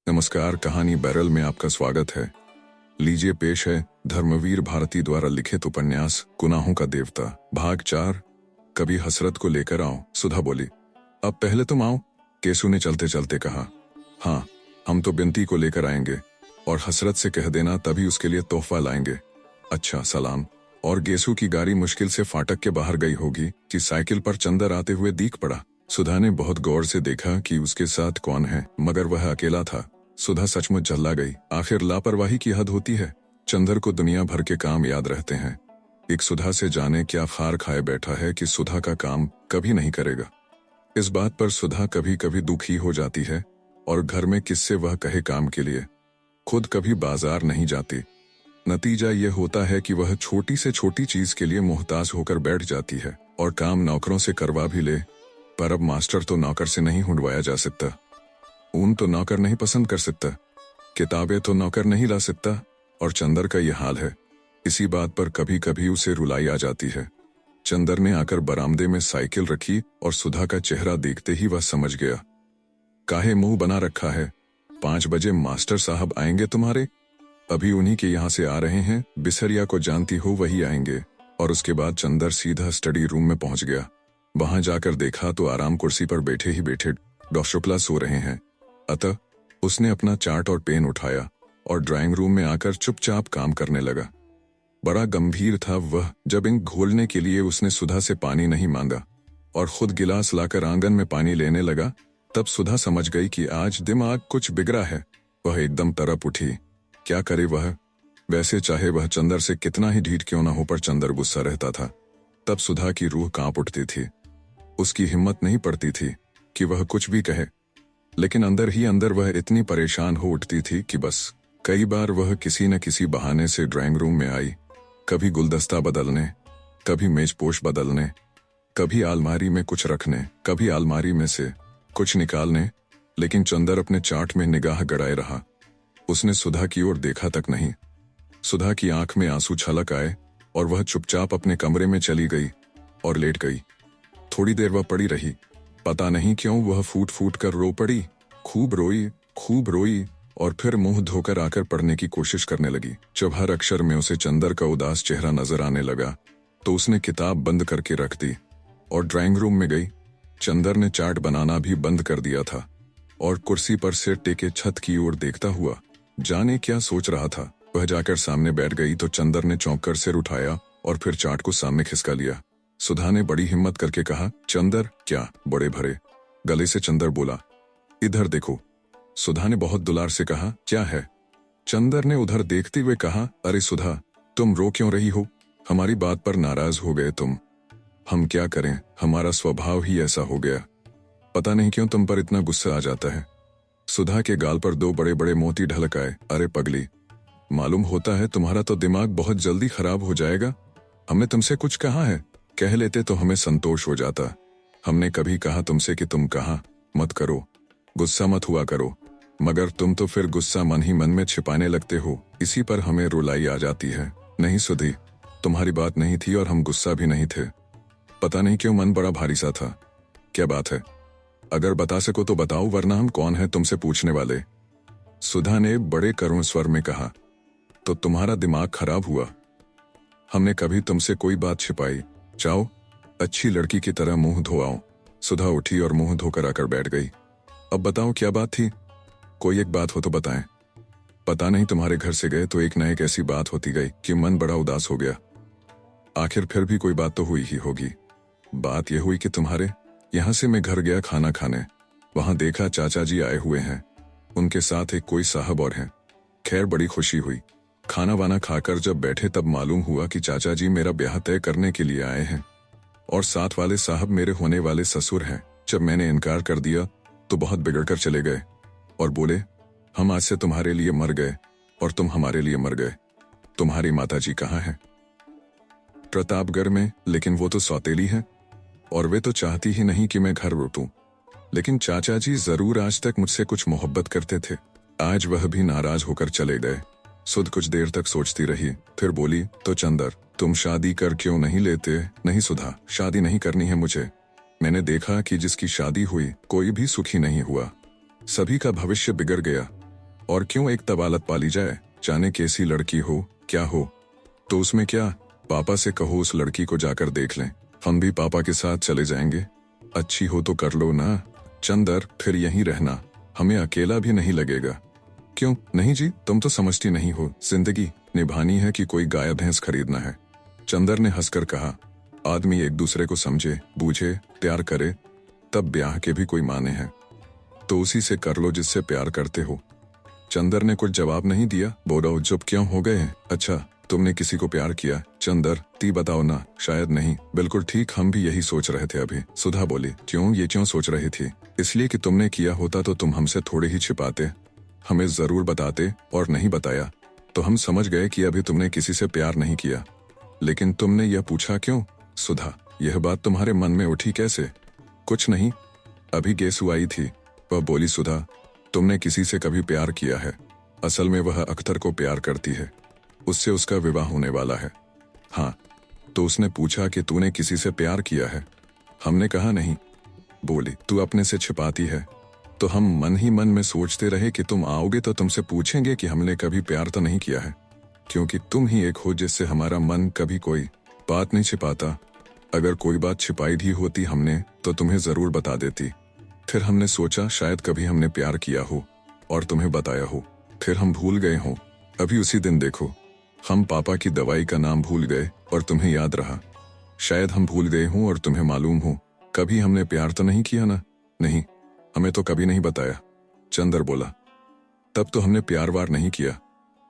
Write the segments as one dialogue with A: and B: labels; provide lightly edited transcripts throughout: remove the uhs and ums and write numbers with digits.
A: नमस्कार, कहानी बैरल में आपका स्वागत है। लीजिए पेश है धर्मवीर भारती द्वारा लिखित उपन्यास गुनाहों का देवता, भाग 4। कभी हसरत को लेकर आओ। सुधा बोली, अब पहले तुम आओ। केसू ने चलते चलते कहा, हाँ, हम तो बिनती को लेकर आएंगे और हसरत से कह देना तभी उसके लिए तोहफा लाएंगे। अच्छा, सलाम। और गेसू की गाड़ी मुश्किल से फाटक के बाहर गई होगी कि साइकिल पर चंदर आते हुए दिख पड़ा। सुधा ने बहुत गौर से देखा कि उसके साथ कौन है, मगर वह अकेला था। सुधा सचमुच झल्ला गई। आखिर लापरवाही की हद होती है। चंदर को दुनिया भर के काम याद रहते हैं। एक सुधा से जाने क्या खार खाए बैठा है कि सुधा का काम कभी नहीं करेगा। इस बात पर सुधा कभी कभी दुखी हो जाती है और घर में किससे वह कहे काम के लिए। खुद कभी बाजार नहीं जाती। नतीजा यह होता है कि वह छोटी से छोटी चीज के लिए मोहताज होकर बैठ जाती है और काम नौकरों से करवा भी ले। पर अब मास्टर तो नौकर से नहीं हुंडवाया जा सकता, ऊन तो नौकर नहीं पसंद कर सकता, किताबें तो नौकर नहीं ला सकता, और चंदर का यह हाल है। इसी बात पर कभी कभी उसे रुलाई आ जाती है। चंदर ने आकर बरामदे में साइकिल रखी और सुधा का चेहरा देखते ही वह समझ गया। काहे मुंह बना रखा है? 5 बजे मास्टर साहब आएंगे तुम्हारे? अभी उन्हीं के यहाँ से आ रहे हैं। बिसरिया को जानती हो, वही आएंगे। और उसके बाद चंदर सीधा स्टडी रूम में पहुंच गया। वहां जाकर देखा तो आराम कुर्सी पर बैठे ही बैठे डॉ शुक्ला सो रहे हैं। अतः उसने अपना चार्ट और पेन उठाया और ड्राइंग रूम में आकर चुपचाप काम करने लगा। बड़ा गंभीर था वह। जब इंक घोलने के लिए उसने सुधा से पानी नहीं मांगा और खुद गिलास लाकर आंगन में पानी लेने लगा, तब सुधा समझ गई कि आज दिमाग कुछ बिगड़ा है। वह एकदम तड़प उठी। क्या करे वह? वैसे चाहे वह चंदर से कितना ही ढीठ क्यों न हो, पर चंदर गुस्सा रहता था। तब सुधा की रूह कांप उठती थी। उसकी हिम्मत नहीं पड़ती थी कि वह कुछ भी कहे, लेकिन अंदर ही अंदर वह इतनी परेशान हो उठती थी कि बस। कई बार वह किसी न किसी बहाने से ड्राइंग रूम में आई, कभी गुलदस्ता बदलने, कभी मेजपोश बदलने, कभी अलमारी में कुछ रखने, कभी अलमारी में से कुछ निकालने, लेकिन चंदर अपने चार्ट में निगाह गड़ाए रहा। उसने सुधा की ओर देखा तक नहीं। सुधा की आंख में आंसू छलक आए और वह चुपचाप अपने कमरे में चली गई और लेट गई। थोड़ी देर वह पड़ी रही। पता नहीं क्यों वह फूट फूट कर रो पड़ी। खूब रोई और फिर मुंह धोकर आकर पढ़ने की कोशिश करने लगी। जब हर अक्षर में उसे चंदर का उदास चेहरा नजर आने लगा तो उसने किताब बंद करके रख दी और ड्राइंग रूम में गई। चंदर ने चार्ट बनाना भी बंद कर दिया था और कुर्सी पर सिर टेके छत की ओर देखता हुआ जाने क्या सोच रहा था। वह जाकर सामने बैठ गई तो चंदर ने चौंक कर सिर उठाया और फिर चार्ट को सामने खिसका लिया। सुधा ने बड़ी हिम्मत करके कहा, चंदर, क्या? बड़े भरे गले से चंदर बोला, इधर देखो। सुधा ने बहुत दुलार से कहा, क्या है? चंदर ने उधर देखते हुए कहा, अरे सुधा, तुम रो क्यों रही हो? हमारी बात पर नाराज हो गए तुम। हम क्या करें, हमारा स्वभाव ही ऐसा हो गया। पता नहीं क्यों तुम पर इतना गुस्सा आ जाता है। सुधा के गाल पर 2 बड़े बड़े मोती ढलक आए। अरे पगली, मालूम होता है तुम्हारा तो दिमाग बहुत जल्दी खराब हो जाएगा। हमने तुमसे कुछ कहा है? कह लेते तो हमें संतोष हो जाता। हमने कभी कहा तुमसे कि तुम कहा मत करो, गुस्सा मत हुआ करो, मगर तुम तो फिर गुस्सा मन ही मन में छिपाने लगते हो। इसी पर हमें रुलाई आ जाती है। नहीं सुधी, तुम्हारी बात नहीं थी और हम गुस्सा भी नहीं थे। पता नहीं क्यों मन बड़ा भारी सा था। क्या बात है? अगर बता सको तो बताओ, वरना हम कौन है तुमसे पूछने वाले। सुधा ने बड़े करुण स्वर में कहा, तो तुम्हारा दिमाग खराब हुआ। हमने कभी तुमसे कोई बात छिपाई? जाओ, अच्छी लड़की की तरह मुंह धो आओ। सुधा उठी और मुंह धोकर आकर बैठ गई। अब बताओ क्या बात थी? कोई एक बात हो तो बताएं। पता नहीं, तुम्हारे घर से गए तो एक न एक ऐसी बात होती गई कि मन बड़ा उदास हो गया। आखिर फिर भी कोई बात तो हुई ही होगी। बात यह हुई कि तुम्हारे यहां से मैं घर गया खाना खाने। वहां देखा चाचा जी आए हुए हैं, उनके साथ एक कोई साहब और हैं। खैर बड़ी खुशी हुई। खाना वाना खाकर जब बैठे तब मालूम हुआ कि चाचा जी मेरा ब्याह तय करने के लिए आए हैं और साथ वाले साहब मेरे होने वाले ससुर हैं। जब मैंने इनकार कर दिया तो बहुत बिगड़कर चले गए और बोले, हम आज से तुम्हारे लिए मर गए और तुम हमारे लिए मर गए। तुम्हारी माताजी कहाँ है? प्रतापगढ़ में, लेकिन वो तो सौतेली है और वे तो चाहती ही नहीं कि मैं घर लौटूं। लेकिन चाचा जी जरूर आज तक मुझसे कुछ मोहब्बत करते थे। आज वह भी नाराज होकर चले गए। सुध कुछ देर तक सोचती रही, फिर बोली, तो चंदर, तुम शादी कर क्यों नहीं लेते? नहीं सुधा, शादी नहीं करनी है मुझे। मैंने देखा कि जिसकी शादी हुई कोई भी सुखी नहीं हुआ। सभी का भविष्य बिगड़ गया। और क्यों एक तबालत पाली जाए, जाने कैसी लड़की हो क्या हो। तो उसमें क्या, पापा से कहो उस लड़की को जाकर देख लें, हम भी पापा के साथ चले जाएंगे। अच्छी हो तो कर लो ना चंदर, फिर यहीं रहना, हमें अकेला भी नहीं लगेगा। क्यों नहीं जी, तुम तो समझती नहीं हो, जिंदगी निभानी है कि कोई गाय भैंस खरीदना है। चंदर ने हंसकर कहा, आदमी एक दूसरे को समझे बूझे प्यार करे तब ब्याह के भी कोई माने हैं, तो उसी से कर लो जिससे प्यार करते हो। चंदर ने कुछ जवाब नहीं दिया। बोलो चुप क्यों हो गए हैं? अच्छा तुमने किसी को प्यार किया? चंदर ती बताओ ना। शायद नहीं। बिल्कुल ठीक, हम भी यही सोच रहे थे अभी। सुधा बोली, क्यों सोच रही थी? इसलिए कि तुमने किया होता तो तुम हमसे थोड़े ही छिपाते, हमें जरूर बताते, और नहीं बताया तो हम समझ गए कि अभी तुमने किसी से प्यार नहीं किया। लेकिन तुमने यह पूछा क्यों? सुधा, यह बात तुम्हारे मन में उठी कैसे? कुछ नहीं, अभी गेसु आई थी, वह बोली, सुधा तुमने किसी से कभी प्यार किया है? असल में वह अख्तर को प्यार करती है, उससे उसका विवाह होने वाला है। हाँ। तो उसने पूछा कि तूने किसी से प्यार किया है? हमने कहा नहीं। बोली, तू अपने से छिपाती है। तो हम मन ही मन में सोचते रहे कि तुम आओगे तो तुमसे पूछेंगे कि हमने कभी प्यार तो नहीं किया है, क्योंकि तुम ही एक हो जिससे हमारा मन कभी कोई बात नहीं छिपाता। अगर कोई बात छिपाई भी होती हमने तो तुम्हें जरूर बता देती। फिर हमने सोचा शायद कभी हमने प्यार किया हो और तुम्हें बताया हो, फिर हम भूल गए हो। अभी उसी दिन देखो, हम पापा की दवाई का नाम भूल गए और तुम्हें याद रहा। शायद हम भूल गए हों और तुम्हें मालूम हो, कभी हमने प्यार तो नहीं किया ना? नहीं, हमें तो कभी नहीं बताया। चंदर बोला, तब तो हमने प्यार वार नहीं किया।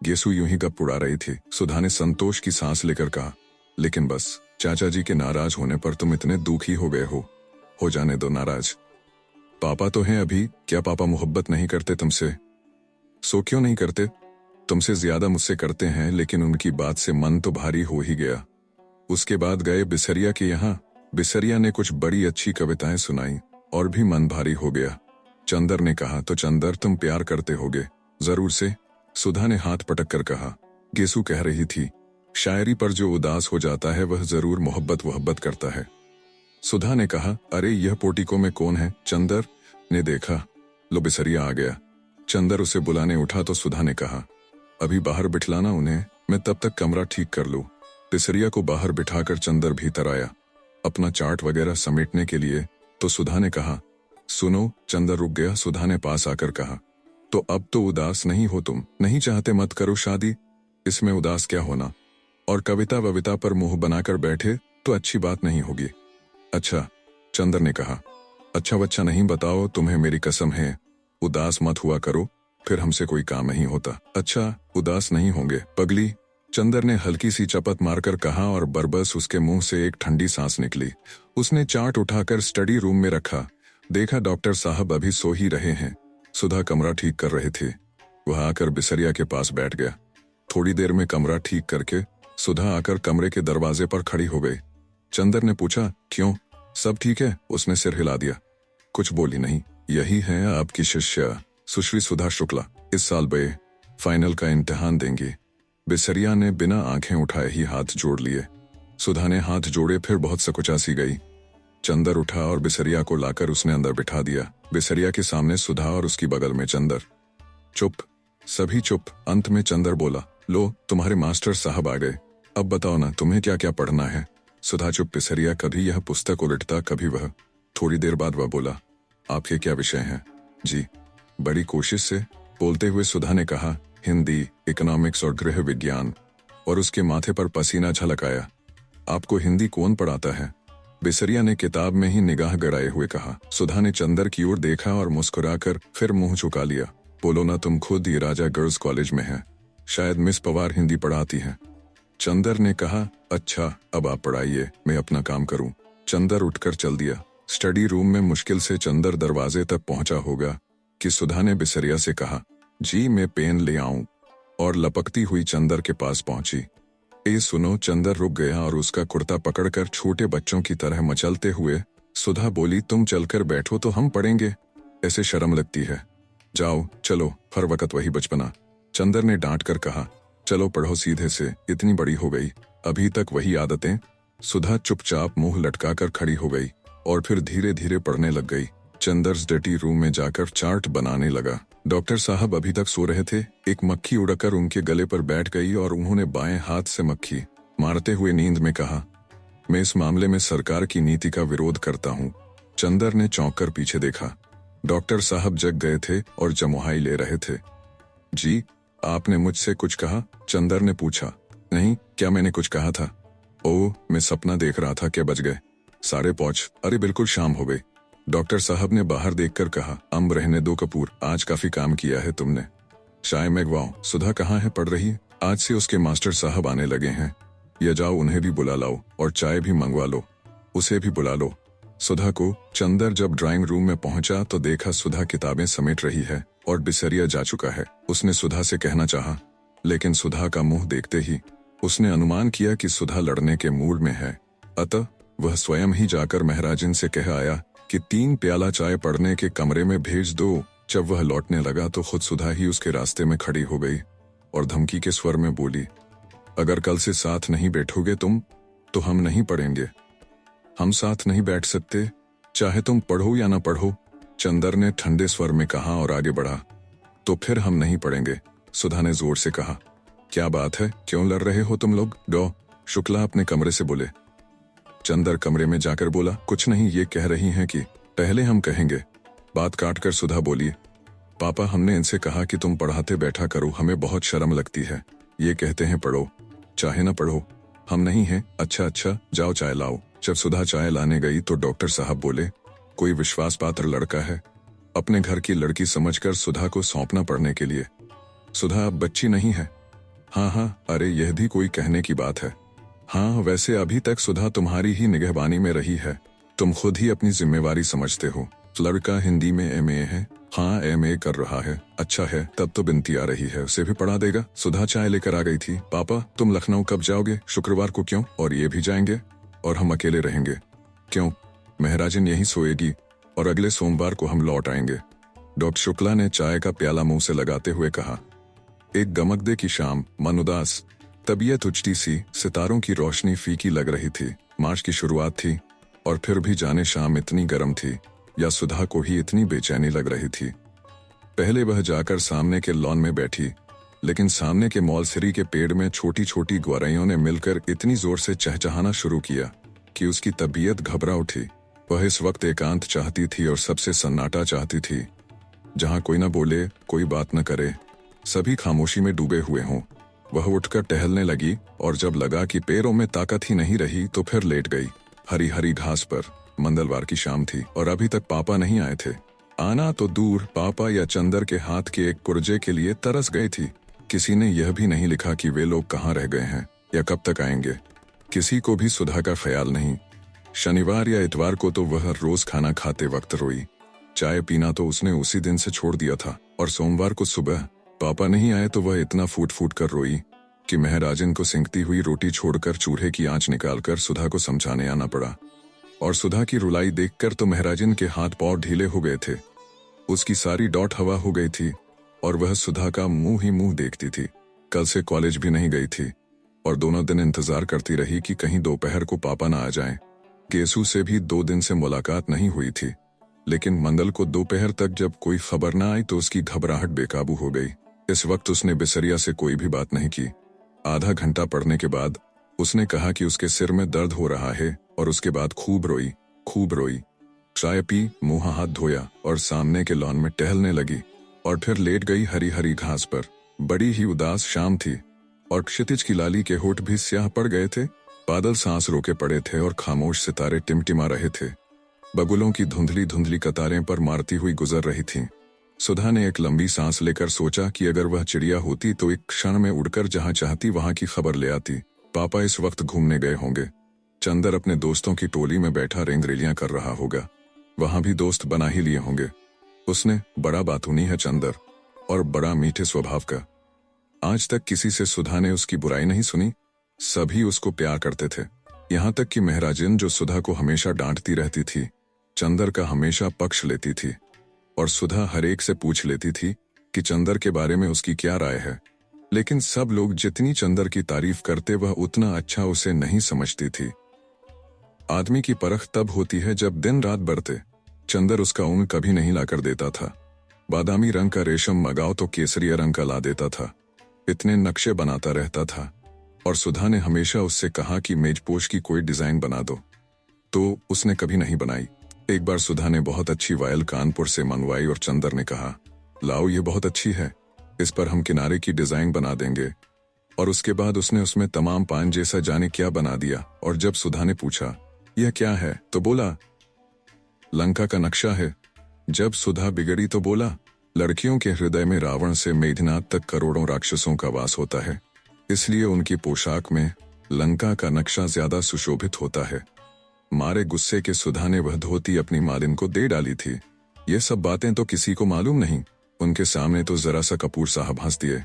A: गेसु यूं ही गप उड़ा रही थी। सुधा ने संतोष की सांस लेकर कहा, लेकिन बस चाचा जी के नाराज होने पर तुम इतने दुखी हो गए हो जाने दो नाराज। पापा तो हैं अभी, क्या पापा मोहब्बत नहीं करते तुमसे? सो क्यों नहीं करते? तुमसे ज्यादा मुझसे करते हैं, लेकिन उनकी बात से मन तो भारी हो ही गया। उसके बाद गए बिसरिया के यहाँ, बिसरिया ने कुछ बड़ी अच्छी कविताएं सुनाई और भी मन भारी हो गया। चंदर ने कहा, तो चंदर तुम प्यार करते होगे? जरूर से, सुधा ने हाथ पटक कर कहा। गेसु कह रही थी, शायरी पर जो उदास हो जाता है वह जरूर मोहब्बत करता है। सुधा ने कहा, अरे यह पोर्टिको में कौन है? चंदर ने देखा, लो बिसरिया आ गया। चंदर उसे बुलाने उठा तो सुधा ने कहा, अभी बाहर बिठलाना उन्हें, मैं तब तक कमरा ठीक कर लूं। बिसरिया को बाहर बिठाकर चंदर भीतर आया अपना चार्ट वगैरह समेटने के लिए। तो सुधा ने कहा, सुनो। चंदर रुक गया। सुधा ने पास आकर कहा, तो अब तो उदास नहीं हो तुम? नहीं चाहते मत करो शादी, इसमें उदास क्या होना? और कविता वविता पर मुंह बनाकर बैठे तो अच्छी बात नहीं होगी। अच्छा, चंदर ने कहा, अच्छा बच्चा नहीं, बताओ, तुम्हें मेरी कसम है, उदास मत हुआ करो, फिर हमसे कोई काम नहीं होता। अच्छा, उदास नहीं होंगे पगली, चंदर ने हल्की सी चपत मारकर कहा और बरबस उसके मुंह से एक ठंडी सांस निकली। उसने चार्ट उठाकर स्टडी रूम में रखा। देखा डॉक्टर साहब अभी सो ही रहे हैं। सुधा कमरा ठीक कर रहे थे। वह आकर बिसरिया के पास बैठ गया। थोड़ी देर में कमरा ठीक करके सुधा आकर कमरे के दरवाजे पर खड़ी हो गई। चंदर ने पूछा, क्यों, सब ठीक है? उसने सिर हिला दिया, कुछ बोली नहीं। यही है आपकी शिष्या सुश्री सुधा शुक्ला, इस साल बे फाइनल का इम्तिहान देंगी। बिसरिया ने बिना आंखें उठाए ही हाथ जोड़ लिए। सुधा ने हाथ जोड़े, फिर बहुत सकुचा सी गई। चंदर उठा और बिसरिया को लाकर उसने अंदर बिठा दिया। बिसरिया के सामने सुधा और उसकी बगल में चंदर। चुप, सभी चुप। अंत में चंदर बोला, लो तुम्हारे मास्टर साहब आ गए, अब बताओ ना तुम्हें क्या क्या पढ़ना है? सुधा चुप। बिसरिया कभी यह पुस्तक उलटता कभी वह। थोड़ी देर बाद वह बोला, आपके क्या विषय हैं? जी। बड़ी कोशिश से बोलते हुए सुधा ने कहा, हिंदी, इकोनॉमिक्स और गृह विज्ञान। और उसके माथे पर पसीना झलक आया। आपको हिंदी कौन पढ़ाता है? बिसरिया ने किताब में ही निगाह गड़ाए हुए कहा। सुधा ने चंदर की ओर देखा और मुस्कुराकर फिर मुंह झुका लिया। बोलो ना, तुम खुद ही राजा गर्ल्स कॉलेज में हैं, शायद मिस पवार हिंदी पढ़ाती हैं। चंदर ने कहा, अच्छा अब आप पढ़ाइए, मैं अपना काम करूं। चंदर उठकर चल दिया। स्टडी रूम में मुश्किल से चंदर दरवाजे तक पहुंचा होगा कि सुधा ने बिसरिया से कहा, जी मैं पेन ले आऊं, और लपकती हुई चंदर के पास पहुंची। ए सुनो। चंदर रुक गया और उसका कुर्ता पकड़कर छोटे बच्चों की तरह मचलते हुए सुधा बोली, तुम चलकर बैठो तो हम पढ़ेंगे, ऐसे शर्म लगती है। जाओ चलो, हर वक्त वही बचपना। चंदर ने डांट कर कहा, चलो पढ़ो सीधे से, इतनी बड़ी हो गई अभी तक वही आदतें। सुधा चुपचाप मुंह लटकाकर खड़ी हो गई और फिर धीरे धीरे पढ़ने लग गई। चंदर्स डटी रूम में जाकर चार्ट बनाने लगा। डॉक्टर साहब अभी तक सो रहे थे। एक मक्खी उड़कर उनके गले पर बैठ गई और उन्होंने बाएं हाथ से मक्खी मारते हुए नींद में कहा, मैं इस मामले में सरकार की नीति का विरोध करता हूँ। चंदर ने चौंक कर पीछे देखा। डॉक्टर साहब जग गए थे और जमुहाई ले रहे थे। जी, आपने मुझसे कुछ कहा? चंदर ने पूछा। नहीं, क्या मैंने कुछ कहा था? ओह, मैं सपना देख रहा था। क्या बज गए? 5:30। अरे बिल्कुल शाम हो गई। डॉक्टर साहब ने बाहर देखकर कहा, रहने दो कपूर, आज काफी काम किया है तुमने। चाय मंगवाओ। सुधा कहाँ है? पढ़ रही है। आज से उसके मास्टर साहब आने लगे हैं। या जाओ उन्हें भी बुला लाओ और चाय भी मंगवा लो। उसे भी बुला लो। सुधा को। चंदर जब ड्राइंग रूम में पहुंचा तो देखा सुधा किताबें समेट रही है और बिसरिया जा चुका है। उसने सुधा से कहना चाहा, लेकिन सुधा का मुंह देखते ही उसने अनुमान किया कि सुधा लड़ने के मूड में है। अतः वह स्वयं ही जाकर महराजन से कह आया कि 3 प्याला चाय पढ़ने के कमरे में भेज दो। जब वह लौटने लगा तो खुद सुधा ही उसके रास्ते में खड़ी हो गई और धमकी के स्वर में बोली, अगर कल से साथ नहीं बैठोगे तुम तो हम नहीं पढ़ेंगे। हम साथ नहीं बैठ सकते, चाहे तुम पढ़ो या ना पढ़ो, चंदर ने ठंडे स्वर में कहा और आगे बढ़ा। तो फिर हम नहीं पढ़ेंगे, सुधा ने जोर से कहा। क्या बात है, क्यों लड़ रहे हो तुम लोग? डॉ शुक्ला अपने कमरे से बोले। चंदर कमरे में जाकर बोला, कुछ नहीं, ये कह रही हैं कि पहले हम कहेंगे। बात काटकर सुधा बोली, पापा हमने इनसे कहा कि तुम पढ़ाते बैठा करो, हमें बहुत शर्म लगती है। ये कहते हैं पढ़ो, चाहे ना पढ़ो। हम नहीं हैं। अच्छा, जाओ चाय लाओ। जब सुधा चाय लाने गई तो डॉक्टर साहब बोले, कोई विश्वास पात्र लड़का है? अपने घर की लड़की समझकर सुधा को सौंपना पढ़ने के लिए। सुधा अब बच्ची नहीं है। हाँ, अरे यह भी कोई कहने की बात है। हाँ, वैसे अभी तक सुधा तुम्हारी ही निगहबानी में रही है। तुम खुद ही अपनी जिम्मेवारी समझते हो। लड़का हिंदी में एमए है। हाँ, एमए कर रहा है। अच्छा है, तब तो बिनती आ रही है, उसे भी पढ़ा देगा। सुधा चाय लेकर आ गई थी। पापा तुम लखनऊ कब जाओगे? शुक्रवार को। क्यों? और ये भी जाएंगे? और हम अकेले रहेंगे? क्यों? महराजन यहीं सोएगी और अगले सोमवार को हम लौट आएंगे। डॉक्टर शुक्ला ने चाय का प्याला मुंह से लगाते हुए कहा। एक गमगदे की शाम, मन उदास, तबीयत उचटी सी, सितारों की रोशनी फीकी लग रही थी। मार्च की शुरुआत थी और फिर भी जाने शाम इतनी गर्म थी या सुधा को ही इतनी बेचैनी लग रही थी। पहले वह जाकर सामने के लॉन में बैठी, लेकिन सामने के मौलसिरी के पेड़ में छोटी छोटी ग्वारैयों ने मिलकर इतनी जोर से चहचहाना शुरू किया कि उसकी तबीयत घबरा उठी। वह इस वक्त एकांत चाहती थी और सबसे सन्नाटा चाहती थी, जहां कोई न बोले, कोई बात न करे, सभी खामोशी में डूबे हुए हों। वह उठकर टहलने लगी और जब लगा कि पैरों में ताकत ही नहीं रही तो फिर लेट गई हरी हरी घास पर। मंगलवार की शाम थी और अभी तक पापा नहीं आए थे। आना तो दूर, पापा या चंदर के हाथ के एक पुर्जे के लिए तरस गई थी। किसी ने यह भी नहीं लिखा कि वे लोग कहाँ रह गए हैं या कब तक आएंगे। किसी को भी सुधा का ख्याल नहीं। शनिवार या इतवार को तो वह रोज खाना खाते वक्त रोई। चाय पीना तो उसने उसी दिन से छोड़ दिया था और सोमवार को सुबह पापा नहीं आए तो वह इतना फूट फूट कर रोई कि महराजन को सिंकती हुई रोटी छोड़कर चूल्हे की आंच निकालकर सुधा को समझाने आना पड़ा। और सुधा की रुलाई देखकर तो महराजन के हाथ पांव ढीले हो गए थे। उसकी सारी डॉट हवा हो गई थी और वह सुधा का मुंह ही मुंह देखती थी। कल से कॉलेज भी नहीं गई थी और दोनों दिन इंतजार करती रही कि कहीं दोपहर को पापा ना आ जाएं। केसू से भी 2 दिन से मुलाकात नहीं हुई थी, लेकिन मंगल को दोपहर तक जब कोई खबर ना आई तो उसकी घबराहट बेकाबू हो गई। इस वक्त उसने बिसरिया से कोई भी बात नहीं की। आधा घंटा पढ़ने के बाद उसने कहा कि उसके सिर में दर्द हो रहा है और उसके बाद खूब रोई। चाय पी, मुंह हाथ धोया और सामने के लॉन में टहलने लगी और फिर लेट गई हरी हरी घास पर। बड़ी ही उदास शाम थी और क्षितिज की लाली के होठ भी स्याह पड़ गए थे। बादल सांस रोके पड़े थे और खामोश सितारे टिमटिमा रहे थे। बगुलों की धुंधली धुंधली कतारें पर मारती हुई गुजर रही थीं। सुधा ने एक लंबी सांस लेकर सोचा कि अगर वह चिड़िया होती तो एक क्षण में उड़कर जहां चाहती वहां की खबर ले आती। पापा इस वक्त घूमने गए होंगे। चंदर अपने दोस्तों की टोली में बैठा रेंगरेलियां कर रहा होगा। वहां भी दोस्त बना ही लिए होंगे। उसने बड़ा बातूनी है चंदर और बड़ा मीठे स्वभाव का। आज तक किसी से सुधा ने उसकी बुराई नहीं सुनी। सभी उसको प्यार करते थे, यहाँ तक कि महराजन जो सुधा को हमेशा डांटती रहती थी, चंदर का हमेशा पक्ष लेती थी और सुधा हर एक से पूछ लेती थी कि चंदर के बारे में उसकी क्या राय है। लेकिन सब लोग जितनी चंदर की तारीफ करते वह उतना अच्छा उसे नहीं समझती थी। आदमी की परख तब होती है जब दिन रात बढ़ते। चंदर उसका ऊन कभी नहीं लाकर देता था। बादामी रंग का रेशम मंगाओ तो केसरिया रंग का ला देता था। इतने नक्शे बनाता रहता था। और सुधा ने हमेशा उससे कहा कि मेजपोश की कोई डिजाइन बना दो, तो उसने कभी नहीं बनाई। एक बार सुधा ने बहुत अच्छी वायल कानपुर से मंगवाई और चंदर ने कहा, लाओ ये बहुत अच्छी है, इस पर हम किनारे की डिजाइन बना देंगे। और उसके बाद उसने उसमें तमाम पान जैसा जाने क्या बना दिया। और जब सुधा ने पूछा यह क्या है तो बोला लंका का नक्शा है। जब सुधा बिगड़ी तो बोला लड़कियों के हृदय में रावण से मेघनाथ तक करोड़ों राक्षसों का वास होता है, इसलिए उनकी पोशाक में लंका का नक्शा ज्यादा सुशोभित होता है। मारे गुस्से के सुधा ने वह धोती अपनी मालिन को दे डाली थी। ये सब बातें तो किसी को मालूम नहीं। उनके सामने तो जरा सा कपूर साहब हंस दिए,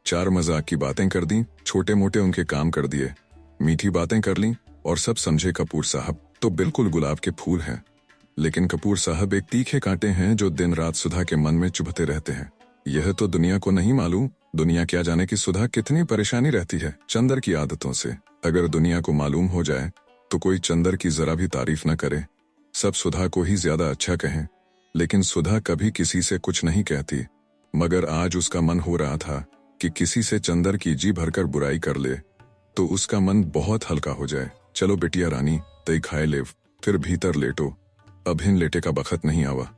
A: चार मजाक की बातें कर दी, छोटे मोटे उनके काम कर दिए, मीठी बातें कर ली और सब समझे कपूर साहब तो बिल्कुल गुलाब के फूल हैं। लेकिन कपूर साहब एक तीखे कांटे हैं जो दिन रात सुधा के मन में चुभते रहते हैं। यह तो दुनिया को नहीं मालूम, दुनिया क्या जाने कि सुधा कितनी परेशानी रहती है चंदर की आदतों से। अगर दुनिया को मालूम हो जाए तो कोई चंदर की जरा भी तारीफ न करे, सब सुधा को ही ज्यादा अच्छा कहें। लेकिन सुधा कभी किसी से कुछ नहीं कहती, मगर आज उसका मन हो रहा था कि किसी से चंदर की जी भरकर बुराई कर ले तो उसका मन बहुत हल्का हो जाए। चलो बिटिया रानी, तई खाए लेव, फिर भीतर लेटो, अभिन लेटे का बखत नहीं आवा।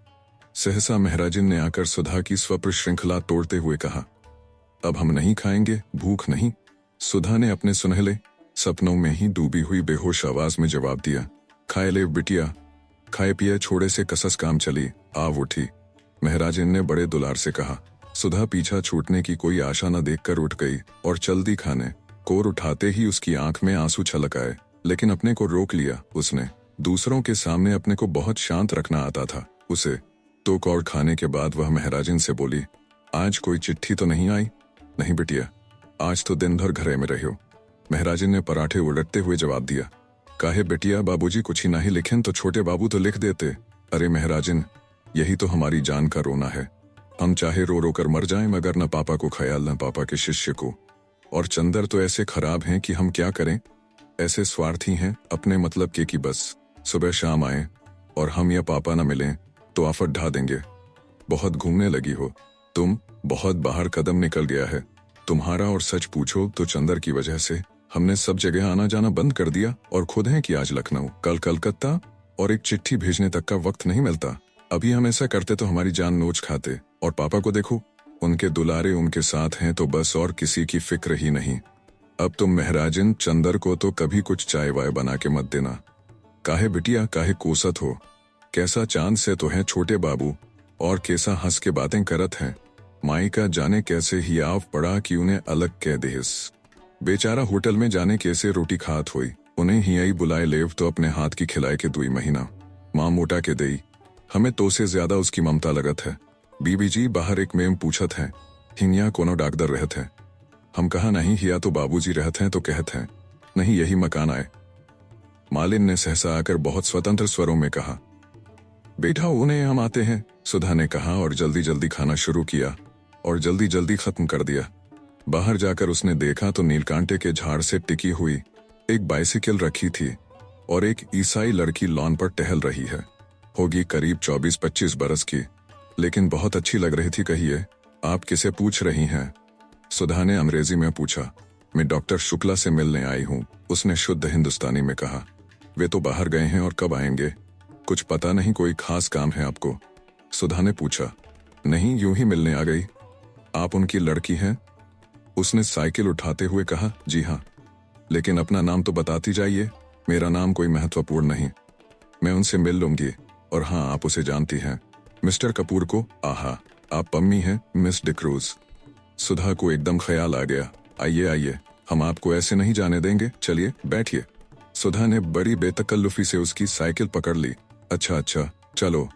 A: सहसा महराजिन ने आकर सुधा की स्वप्न श्रृंखला तोड़ते हुए कहा, अब हम नहीं खाएंगे, भूख नहीं। सुधा ने अपने सुनहले सपनों में ही डूबी हुई बेहोश आवाज में जवाब दिया, खाए ले बिटिया। खाए पिए छोड़े से कसस काम चली, आव उठी। महराजिन ने बड़े दुलार से कहा। सुधा पीछा छूटने की कोई आशा न देखकर उठ गई और चल दी खाने। कोर उठाते ही उसकी आंख में आंसू छलक आए, लेकिन अपने को रोक लिया उसने। दूसरों के सामने अपने को बहुत शांत रखना आता था उसे। तो कौड़ खाने के बाद वह महराजिन से बोली, आज कोई चिट्ठी तो नहीं आई? नहीं बिटिया, आज तो दिन भर घरे में रहो। महराजिन ने पराठे उलटते हुए जवाब दिया, काहे बेटिया, बाबूजी कुछ ही नहीं लिखें तो छोटे बाबू तो लिख देते। अरे महराजिन, यही तो हमारी जान का रोना है। हम चाहे रो रो कर मर जाएं, मगर न पापा को ख्याल न पापा के शिष्य को। और चंदर तो ऐसे खराब हैं कि हम क्या करें। ऐसे स्वार्थी हैं, अपने मतलब के कि बस सुबह शाम आए और हम या पापा न मिलें तो आफत ढा देंगे। बहुत घूमने लगी हो तुम, बहुत बाहर कदम निकल गया है तुम्हारा। और सच पूछो तो चंदर की वजह से हमने सब जगह आना जाना बंद कर दिया और खुद हैं कि आज लखनऊ, कल कलकत्ता, और एक चिट्ठी भेजने तक का वक्त नहीं मिलता। अभी हम ऐसा करते तो हमारी जान नोच खाते। और पापा को देखो, उनके दुलारे उनके साथ हैं तो बस, और किसी की फिक्र ही नहीं। अब तुम महराजिन चंदर को तो कभी कुछ चाय वाय बना के मत देना। काहे बिटिया, काहे कोसत हो? कैसा चांद से तो है छोटे बाबू, और कैसा हंस के बातें करत हैं। माई का जाने कैसे ही आव पड़ा कि उन्हें अलग कह देस। बेचारा होटल में जाने कैसे रोटी खात हुई, उन्हें ही आई बुलाए लेव तो अपने हाथ की खिलाए के 2 महीना माँ मोटा के दई। हमें तो से ज्यादा उसकी ममता लगत है। बीबी जी बाहर एक मेम पूछत है, हिंया कोनो डॉक्टर रहत है? हम कहा नहीं, हिया तो बाबूजी रहत हैं तो कहत हैं, नहीं यही मकान आए। मालिन ने सहसा आकर बहुत स्वतंत्र स्वरों में कहा, बेटा उन्हें हम आते हैं। सुधा ने कहा और जल्दी जल्दी खाना शुरू किया और जल्दी जल्दी खत्म कर दिया। बाहर जाकर उसने देखा तो नीलकांटे के झाड़ से टिकी हुई एक बाइसिकल रखी थी और एक ईसाई लड़की लॉन पर टहल रही है। होगी करीब 24-25 बरस की, लेकिन बहुत अच्छी लग रही थी। कहिए, आप किसे पूछ रही हैं? सुधा ने अंग्रेजी में पूछा। मैं डॉक्टर शुक्ला से मिलने आई हूँ, उसने शुद्ध हिंदुस्तानी में कहा। वे तो बाहर गए हैं और कब आएंगे? कुछ पता नहीं, कोई खास काम है आपको? सुधा ने पूछा। नहीं, यूं ही मिलने आ गई। आप उनकी लड़की हैं? उसने साइकिल उठाते हुए कहा। जी हाँ। लेकिन अपना नाम तो बताती जाइए। मेरा नाम कोई महत्वपूर्ण नहीं, मैं उनसे मिल लूंगी। और हाँ, आप उसे जानती हैं, मिस्टर कपूर को। आहा, आप पम्मी हैं, मिस डिक्रूज। सुधा को एकदम ख्याल आ गया। आइए आइए, हम आपको ऐसे नहीं जाने देंगे, चलिए बैठिए। सुधा ने बड़ी बेतकल्लुफी से उसकी साइकिल पकड़ ली। अच्छा अच्छा चलो,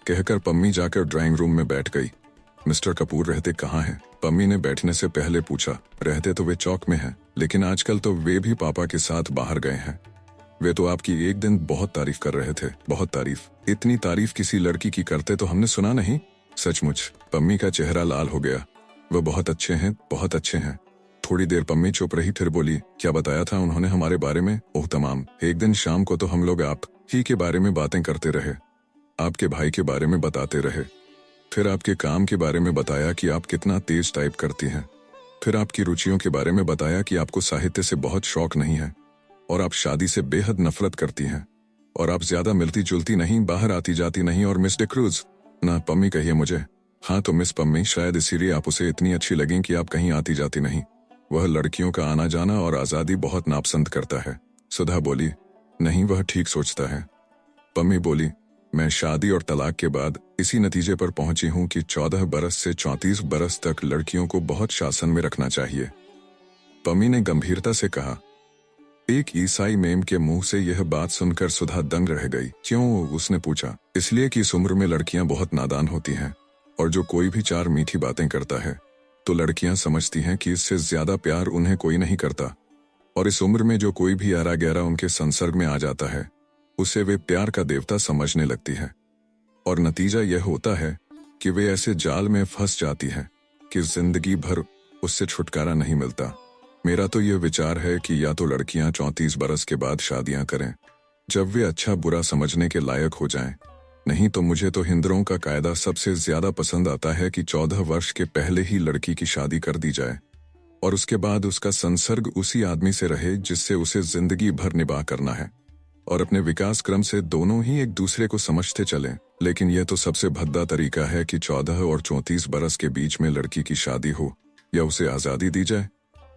A: कहकर पम्मी जाकर ड्राइंग रूम में बैठ गई। मिस्टर कपूर रहते कहाँ हैं? पम्मी ने बैठने से पहले पूछा। रहते तो वे चौक में हैं, लेकिन आजकल तो वे भी पापा के साथ बाहर गए हैं। वे तो आपकी एक दिन बहुत तारीफ कर रहे थे, बहुत तारीफ। इतनी तारीफ किसी लड़की की करते तो हमने सुना नहीं। सचमुच? पम्मी का चेहरा लाल हो गया। वह बहुत अच्छे हैं, बहुत अच्छे हैं। थोड़ी देर पम्मी चुप रही, फिर बोली, क्या बताया था उन्होंने हमारे बारे में? ओह तमाम। एक दिन शाम को तो हम लोग आप ही के बारे में बातें करते रहे। आपके भाई के बारे में बताते रहे। फिर आपके काम के बारे में बताया कि आप कितना तेज टाइप करती हैं। फिर आपकी रुचियों के बारे में बताया कि आपको साहित्य से बहुत शौक नहीं है और आप शादी से बेहद नफरत करती हैं और आप ज्यादा मिलती जुलती नहीं, बाहर आती जाती नहीं। और मिस डिक्रूज, ना पम्मी कहिए मुझे। हाँ तो मिस पम्मी, शायद इसीलिए आप उसे इतनी अच्छी लगें कि आप कहीं आती जाती नहीं। वह लड़कियों का आना जाना और आज़ादी बहुत नापसंद करता है। सुधा बोली, नहीं वह ठीक सोचता है। पम्मी बोली, मैं शादी और तलाक के बाद इसी नतीजे पर पहुंची हूं कि 14 बरस से 34 बरस तक लड़कियों को बहुत शासन में रखना चाहिए। पम्मी ने गंभीरता से कहा। एक ईसाई मेम के मुंह से यह बात सुनकर सुधा दंग रह गई। क्यों? उसने पूछा। इसलिए कि इस उम्र में लड़कियां बहुत नादान होती हैं और जो कोई भी चार मीठी बातें करता है तो लड़कियां समझती हैं कि इससे ज्यादा प्यार उन्हें कोई नहीं करता, और इस उम्र में जो कोई भी आरा गहरा उनके संसर्ग में आ जाता है उसे वे प्यार का देवता समझने लगती है, और नतीजा यह होता है कि वे ऐसे जाल में फंस जाती है कि जिंदगी भर उससे छुटकारा नहीं मिलता। मेरा तो यह विचार है कि या तो लड़कियां 34 बरस के बाद शादियां करें जब वे अच्छा बुरा समझने के लायक हो जाएं, नहीं तो मुझे तो हिंदुओं का कायदा सबसे ज्यादा पसंद आता है कि 14 वर्ष के पहले ही लड़की की शादी कर दी जाए और उसके बाद उसका संसर्ग उसी आदमी से रहे जिससे उसे जिंदगी भर निभाह करना है, और अपने विकास क्रम से दोनों ही एक दूसरे को समझते चलें। लेकिन यह तो सबसे भद्दा तरीका है कि 14 और 34 बरस के बीच में लड़की की शादी हो या उसे आजादी दी जाए।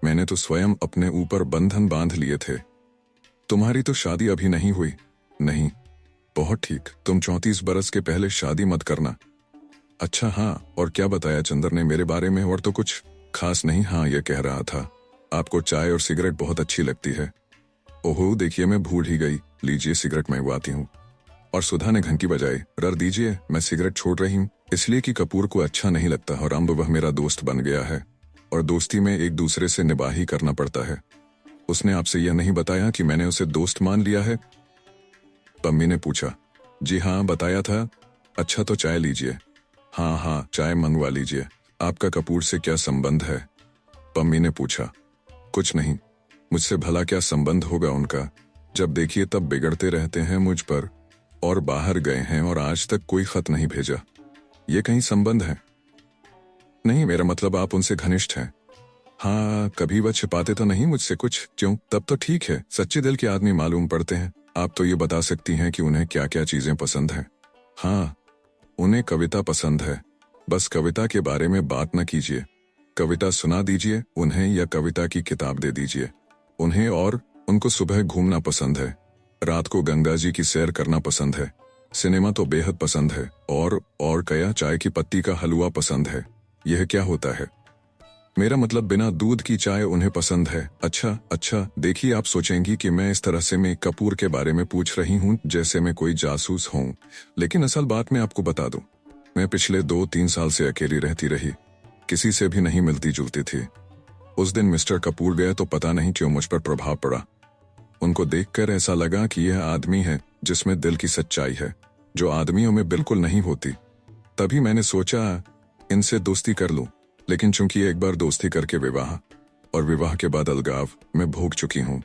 A: मैंने तो स्वयं अपने ऊपर बंधन बांध लिए थे। तुम्हारी तो शादी अभी नहीं हुई? नहीं। बहुत ठीक, तुम 34 बरस के पहले शादी मत करना। अच्छा हाँ, और क्या बताया चंद्र ने मेरे बारे में? और तो कुछ खास नहीं। हाँ, यह कह रहा था आपको चाय और सिगरेट बहुत अच्छी लगती है। ओहो देखिए, मैं भूल ही गई। लीजिए सिगरेट मैं उगाती हूँ। और सुधा ने घंटी बजाई। रर दीजिए, मैं सिगरेट छोड़ रही हूँ इसलिए कि कपूर को अच्छा नहीं लगता और अब वह मेरा दोस्त बन गया है और दोस्ती में एक दूसरे से निभाह ही करना पड़ता है। उसने आपसे यह नहीं बताया कि मैंने उसे दोस्त मान लिया है? पम्मी ने पूछा। जी हाँ, बताया था। अच्छा तो चाय लीजिए। हाँ हाँ, चाय मंगवा लीजिए। आपका कपूर से क्या संबंध है? पम्मी ने पूछा। कुछ नहीं, मुझसे भला क्या संबंध होगा उनका? जब देखिए तब बिगड़ते रहते हैं मुझ पर, और बाहर गए हैं और आज तक कोई खत नहीं भेजा। ये कहीं संबंध है? नहीं, मेरा मतलब आप उनसे घनिष्ठ हैं। हाँ, कभी वह छिपाते तो नहीं मुझसे कुछ? क्यों? तब तो ठीक है, सच्चे दिल के आदमी मालूम पड़ते हैं। आप तो ये बता सकती हैं कि उन्हें क्या क्या चीजें पसंद हैं। हाँ, उन्हें कविता पसंद है। बस कविता के बारे में बात न कीजिए, कविता सुना दीजिए उन्हें या कविता की किताब दे दीजिए उन्हें। और उनको सुबह घूमना पसंद है, रात को गंगा जी की सैर करना पसंद है, सिनेमा तो बेहद पसंद है, और कया चाय की पत्ती का हलवा पसंद है। यह क्या होता है? मेरा मतलब बिना दूध की चाय उन्हें पसंद है। अच्छा, देखिए आप सोचेंगी कि मैं इस तरह से मैं कपूर के बारे में पूछ रही हूँ जैसे मैं कोई जासूस हूँ, लेकिन असल बात मैं आपको बता दूं, मैं पिछले 2-3 साल से अकेली रहती रही, किसी से भी नहीं मिलती जुलती थी। उस दिन मिस्टर कपूर गए तो पता नहीं क्यों मुझ पर प्रभाव पड़ा। उनको देखकर ऐसा लगा कि यह आदमी है जिसमें दिल की सच्चाई है, जो आदमियों में बिल्कुल नहीं होती। तभी मैंने सोचा इनसे दोस्ती कर लूं, लेकिन चूंकि एक बार दोस्ती करके विवाह और विवाह के बाद अलगाव मैं भोग चुकी हूँ,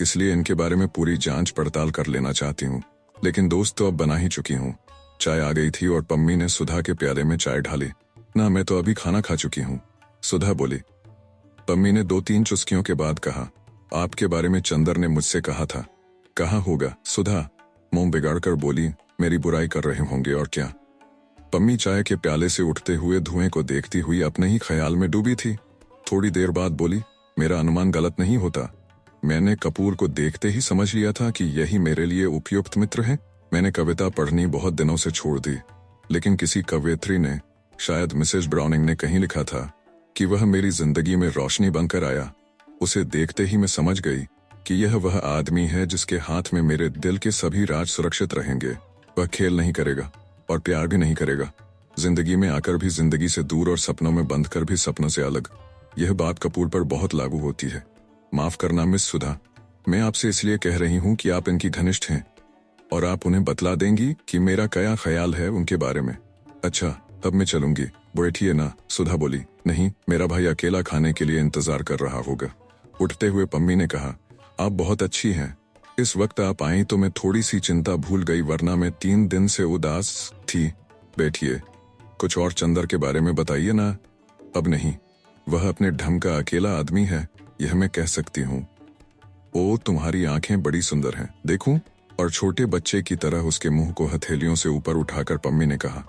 A: इसलिए इनके बारे में पूरी जांच पड़ताल कर लेना चाहती हूँ। लेकिन दोस्त तो अब बना ही चुकी हूँ। चाय आ गई थी और पम्मी ने सुधा के प्याले में चाय ढाली। ना, मैं तो अभी खाना खा चुकी हूँ, सुधा बोली। पम्मी ने 2-3 चुस्कियों के बाद कहा, आपके बारे में चंदर ने मुझसे कहा था। कहा होगा? सुधा मुंह बिगाड़कर बोली, मेरी बुराई कर रहे होंगे और क्या। पम्मी चाय के प्याले से उठते हुए धुएं को देखती हुई अपने ही ख्याल में डूबी थी। थोड़ी देर बाद बोली, मेरा अनुमान गलत नहीं होता? मैंने कपूर को देखते ही समझ लिया था कि यही मेरे लिए उपयुक्त मित्र है। मैंने कविता पढ़नी बहुत दिनों से छोड़ दी, लेकिन किसी कवयित्री ने, शायद मिसेस ब्राउनिंग ने कहीं लिखा था कि वह मेरी जिंदगी में रोशनी बनकर आया। उसे देखते ही मैं समझ गई कि यह वह आदमी है जिसके हाथ में मेरे दिल के सभी राज सुरक्षित रहेंगे। वह खेल नहीं करेगा और प्यार भी नहीं करेगा, जिंदगी में आकर भी जिंदगी से दूर और सपनों में बंद कर भी सपनों से अलग। यह बात कपूर पर बहुत लागू होती है। माफ करना मिस सुधा, मैं आपसे इसलिए कह रही हूँ कि आप इनकी घनिष्ठ हैं और आप उन्हें बतला देंगी कि मेरा क्या ख्याल है उनके बारे में। अच्छा, अब मैं चलूंगी, बैठिए ना, सुधा बोली। नहीं, मेरा भाई अकेला खाने के लिए इंतजार कर रहा होगा। उठते हुए पम्मी ने कहा, आप बहुत अच्छी हैं, इस वक्त आप आई तो मैं थोड़ी सी चिंता भूल गई, वरना मैं 3 दिन से उदास थी। बैठिए, कुछ और चंदर के बारे में बताइए ना। अब नहीं, वह अपने ढंग का अकेला आदमी है, यह मैं कह सकती हूँ। ओ, तुम्हारी आंखें बड़ी सुंदर हैं, देखूं? और छोटे बच्चे की तरह उसके मुंह को हथेलियों से ऊपर उठाकर पम्मी ने कहा,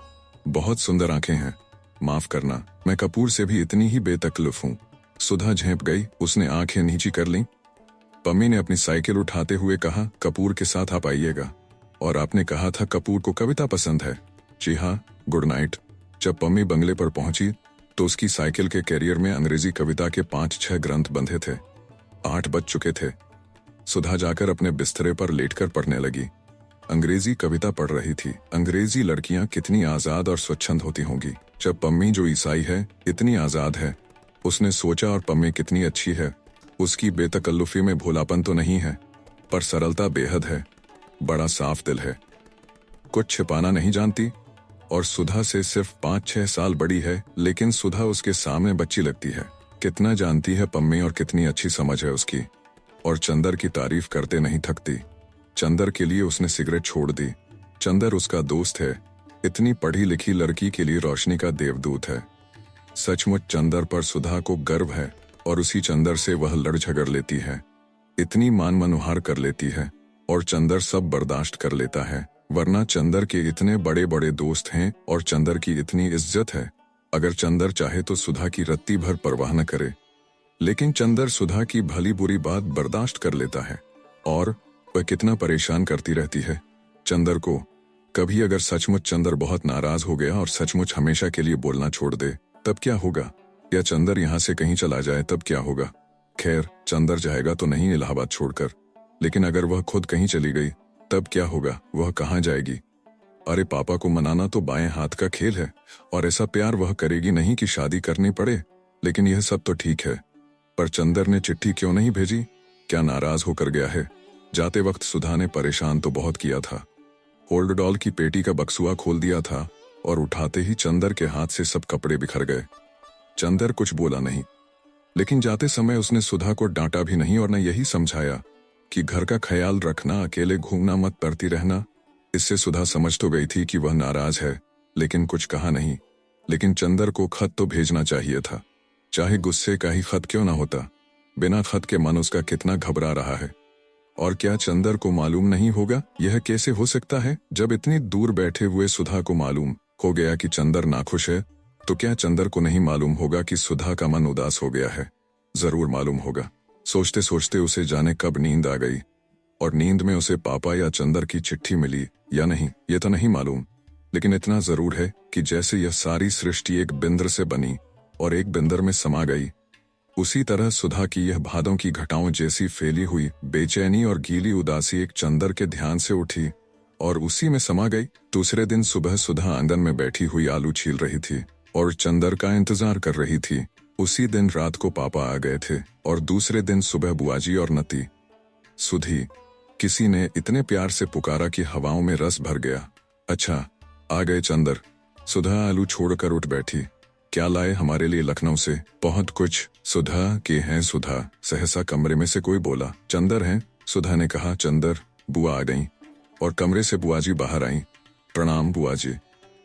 A: बहुत सुंदर आंखें हैं। माफ करना, मैं कपूर से भी इतनी ही बेतकल्लुफ हूँ। सुधा झेंप गई, उसने आंखें नीची कर लीं। पम्मी ने अपनी साइकिल उठाते हुए कहा, कपूर के साथ आप आइएगा। और आपने कहा था कपूर को कविता पसंद है। जी हाँ, गुड नाइट। जब पम्मी बंगले पर पहुंची तो उसकी साइकिल के कैरियर में अंग्रेजी कविता के 5-6 ग्रंथ बंधे थे। 8 बज चुके थे। सुधा जाकर अपने बिस्तरे पर लेटकर पढ़ने लगी। अंग्रेजी कविता पढ़ रही थी। अंग्रेजी लड़कियां कितनी आजाद और स्वच्छंद होती होंगी, जब पम्मी जो ईसाई है इतनी आजाद है। उसने सोचा, और पम्मी कितनी अच्छी है। उसकी बेतकल्लुफी में भोलापन तो नहीं है, पर सरलता बेहद है। बड़ा साफ दिल है, कुछ छिपाना नहीं जानती। और सुधा से सिर्फ 5-6 साल बड़ी है, लेकिन सुधा उसके सामने बच्ची लगती है। कितना जानती है पम्मी और कितनी अच्छी समझ है उसकी। और चंदर की तारीफ करते नहीं थकती। चंदर के लिए उसने सिगरेट छोड़ दी। चंदर उसका दोस्त है, इतनी पढ़ी लिखी लड़की के लिए रोशनी का देवदूत है। सचमुच चंदर पर सुधा को गर्व है, और उसी चंदर से वह लड़ झगड़ लेती है। इतनी मान मनुहार कर लेती है, और चंदर सब बर्दाश्त कर लेता है। वरना चंदर के इतने बड़े बड़े दोस्त हैं और चंदर की इतनी इज्जत है। अगर चंदर चाहे तो सुधा की रत्ती भर परवाह न करे, लेकिन चंदर सुधा की भली बुरी बात बर्दाश्त कर लेता है। और वह कितना परेशान करती रहती है चंदर को। कभी अगर सचमुच चंदर बहुत नाराज हो गया और सचमुच हमेशा के लिए बोलना छोड़ दे, तब क्या होगा? या चंदर यहाँ से कहीं चला जाए, तब क्या होगा? खैर, चंदर जाएगा तो नहीं इलाहाबाद छोड़कर, लेकिन अगर वह खुद कहीं चली गई तब क्या होगा? वह कहाँ जाएगी? अरे, पापा को मनाना तो बाएं हाथ का खेल है, और ऐसा प्यार वह करेगी नहीं कि शादी करनी पड़े। लेकिन यह सब तो ठीक है, पर चंदर ने चिट्ठी क्यों नहीं भेजी? क्या नाराज होकर गया है? जाते वक्त सुधा ने परेशान तो बहुत किया था। ओल्ड डॉल की पेटी का बक्सुआ खोल दिया था, और उठाते ही चंदर के हाथ से सब कपड़े बिखर गए। चंदर कुछ बोला नहीं, लेकिन जाते समय उसने सुधा को डांटा भी नहीं और न यही समझाया कि घर का ख्याल रखना, अकेले घूमना मत, करती रहना। इससे सुधा समझ तो गई थी कि वह नाराज है, लेकिन कुछ कहा नहीं। लेकिन चंदर को खत तो भेजना चाहिए था, चाहे गुस्से का ही खत क्यों ना होता। बिना खत के मन उसका कितना घबरा रहा है। और क्या चंदर को मालूम नहीं होगा? यह कैसे हो सकता है? जब इतनी दूर बैठे हुए सुधा को मालूम हो गया कि चंदर नाखुश है, तो क्या चंदर को नहीं मालूम होगा कि सुधा का मन उदास हो गया है? जरूर मालूम होगा। सोचते सोचते उसे जाने कब नींद आ गई, और नींद में उसे पापा या चंदर की चिट्ठी मिली या नहीं, ये तो नहीं मालूम। लेकिन इतना जरूर है कि जैसे यह सारी सृष्टि एक बिंदर से बनी और एक बिंदर में समा गई, उसी तरह सुधा की यह भादों की घटाओं जैसी फैली हुई बेचैनी और गीली उदासी एक चंदर के ध्यान से उठी और उसी में समा गई। दूसरे दिन सुबह सुधा आंगन में बैठी हुई आलू छील रही थी और चंदर का इंतजार कर रही थी। उसी दिन रात को पापा आ गए थे, और दूसरे दिन सुबह बुआजी और नती। सुधी, किसी ने इतने प्यार से पुकारा कि हवाओं में रस भर गया। अच्छा, आ गए चंदर। सुधा आलू छोड़कर उठ बैठी। क्या लाए हमारे लिए लखनऊ से? बहुत कुछ। सुधा के हैं? सुधा, सहसा कमरे में से कोई बोला। चंदर हैं, सुधा ने कहा। चंदर, बुआ आ गईं, और कमरे से बुआजी बाहर आईं। प्रणाम बुआजी,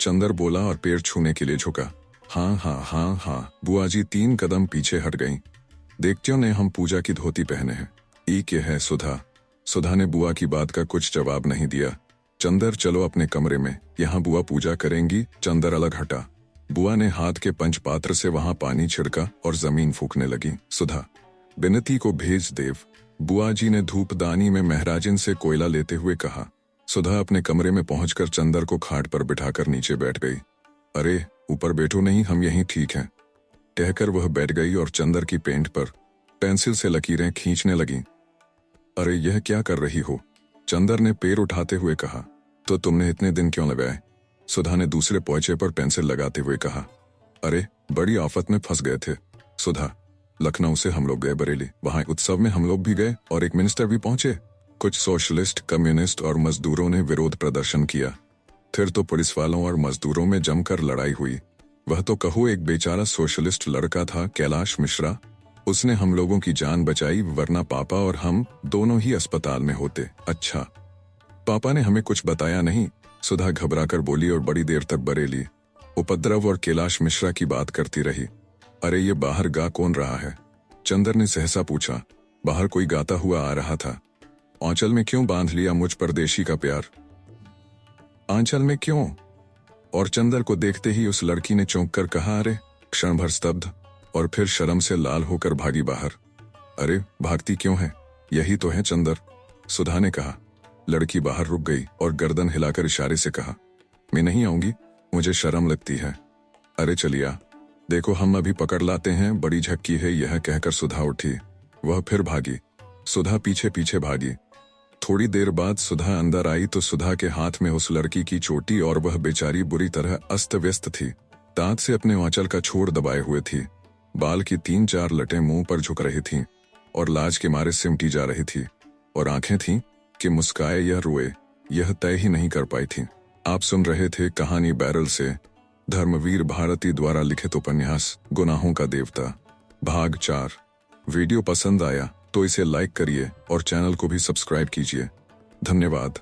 A: चंदर बोला और पैर छूने के लिए झुका। हाँ हाँ हाँ हाँ। बुआजी 3 कदम पीछे हट गईं। देखतियों ने हम पूजा की धोती पहने हैं। ई के है सुधा। सुधा ने बुआ की बात का कुछ जवाब नहीं दिया। चंदर, चलो अपने कमरे में, यहाँ बुआ पूजा करेंगी। चंदर अलग हटा। बुआ ने हाथ के पंचपात्र से वहां पानी छिड़का और जमीन फूकने लगी। सुधा, बिनती को भेज देव। बुआजी ने धूपदानी में महराजिन से कोयला लेते हुए कहा। सुधा अपने कमरे में पहुंचकर चंदर को खाट पर बिठाकर नीचे बैठ गई। अरे, ऊपर बैठो नहीं, हम यहीं ठीक हैं, कहकर वह बैठ गई और चंदर की पेंट पर पेंसिल से लकीरें खींचने लगी। अरे, यह क्या कर रही हो? चंदर ने पैर उठाते हुए कहा। तो तुमने इतने दिन क्यों लगाए? सुधा ने दूसरे पोंचे पर पेंसिल लगाते हुए कहा। अरे, बड़ी आफत में फंस गए थे। सुधा, लखनऊ से हम लोग गए बरेली, वहां उत्सव में हम लोग भी गए और एक मिनिस्टर भी पहुंचे। कुछ सोशलिस्ट, कम्युनिस्ट और मजदूरों ने विरोध प्रदर्शन किया। फिर तो पुलिस वालों और मजदूरों में जमकर लड़ाई हुई। वह तो कहो एक बेचारा सोशलिस्ट लड़का था, कैलाश मिश्रा, उसने हम लोगों की जान बचाई, वरना पापा और हम दोनों ही अस्पताल में होते। अच्छा, पापा ने हमें कुछ बताया नहीं? सुधा घबराकर बोली और बड़ी देर तक बरेली, उपद्रव और कैलाश मिश्रा की बात करती रही। अरे ये बाहर गा कौन रहा है? चंदर ने सहसा पूछा। बाहर कोई गाता हुआ आ रहा था। आंचल में क्यों बांध लिया मुझ परदेशी का प्यार? आंचल में क्यों? और चंदर को देखते ही उस लड़की ने चौंक कर कहा, अरे। क्षण भर स्तब्ध और फिर शर्म से लाल होकर भागी बाहर। अरे भागती क्यों है? यही तो है चंदर, सुधा ने कहा। लड़की बाहर रुक गई और गर्दन हिलाकर इशारे से कहा, मैं नहीं आऊंगी, मुझे शर्म लगती है। अरे चलिया, देखो हम अभी पकड़ लाते हैं, बड़ी झक्की है। यह कहकर सुधा उठी। वह फिर भागी। सुधा पीछे पीछे भागी। थोड़ी देर बाद सुधा अंदर आई तो सुधा के हाथ में उस लड़की की चोटी और वह बेचारी बुरी तरह अस्त व्यस्त थी। दांत से अपने आंचल का छोर दबाए हुए थी। बाल की 3-4 लटें मुंह पर झुक रही थीं और लाज के मारे सिमटी जा रही थी, और आंखें थीं कि मुस्काए या रोए यह तय ही नहीं कर पाई थी। आप सुन रहे थे कहानी बैरल से, धर्मवीर भारती द्वारा लिखित उपन्यास गुनाहों का देवता, भाग 4। वीडियो पसंद आया तो इसे लाइक करिए और चैनल को भी सब्सक्राइब कीजिए। धन्यवाद।